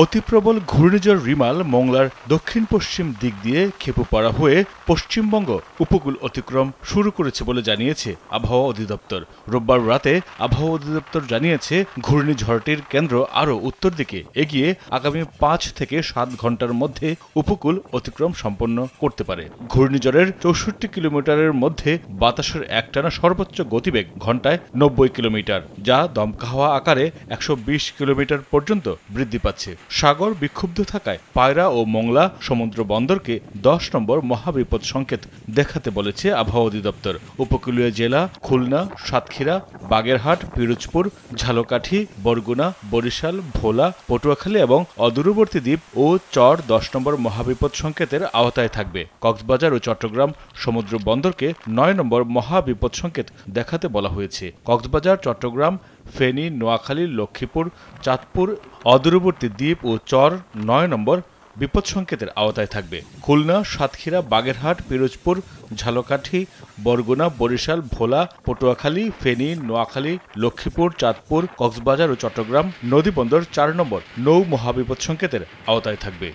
অতিপ্রবল ঘূর্ণিঝড় রিমাল মংলার দক্ষিণ পশ্চিম দিক দিয়ে খেপুপাড়া হয়ে পশ্চিমবঙ্গ উপকূল অতিক্রম শুরু করেছে বলে জানিয়েছে আবহাওয়া অধিদপ্তর। রোববার রাতে আবহাওয়া অধিদপ্তর জানিয়েছে ঘূর্ণিঝড়টির কেন্দ্র আরও উত্তর দিকে এগিয়ে আগামী ৫ থেকে ৭ ঘন্টার মধ্যে উপকূল অতিক্রম সম্পন্ন করতে পারে। ঘূর্ণিঝড়ের ৬৪ কিলোমিটারের মধ্যে বাতাসের একটানা সর্বোচ্চ গতিবেগ ঘন্টায় ৯০ কিলোমিটার, যা দমকা হাওয়া আকারে ১২০ কিলোমিটার পর্যন্ত বৃদ্ধি পাচ্ছে। সাগর বিক্ষুব্ধ থাকায় পায়রা ও মংলা সমুদ্র বন্দরকে ১০ নম্বর মহাবিপদ সংকেত দেখাতে বলেছে আবহাওয়া অধিদপ্তর। উপকূলীয় জেলা খুলনা, সাতক্ষীরা, বাগেরহাট, পিরোজপুর, ঝালকাঠি, বরগুনা, বরিশাল, ভোলা, পটুয়াখালী এবং অদূরবর্তী দ্বীপ ও চর ১০ নম্বর মহাবিপদ সংকেতের আওতায় থাকবে। কক্সবাজার ও চট্টগ্রাম সমুদ্র বন্দরকে ৯ নম্বর মহাবিপদ সংকেত দেখাতে বলা হয়েছে। কক্সবাজার, চট্টগ্রাম, ফেনী, নোয়াখালী, লক্ষ্মীপুর, চাঁদপুর, অদূরবর্তী দ্বীপ ও চর ৯ নম্বর বিপদ সংকেতের আওতায় থাকবে। খুলনা, সাতক্ষীরা, বাগেরহাট, পিরোজপুর, ঝালকাঠি, বরগুনা, বরিশাল, ভোলা, পটুয়াখালী, ফেনী, নোয়াখালী, লক্ষ্মীপুর, চাঁদপুর, কক্সবাজার ও চট্টগ্রাম নদীবন্দর ৪ নম্বর নৌ মহাবিপদ সংকেতের আওতায় থাকবে।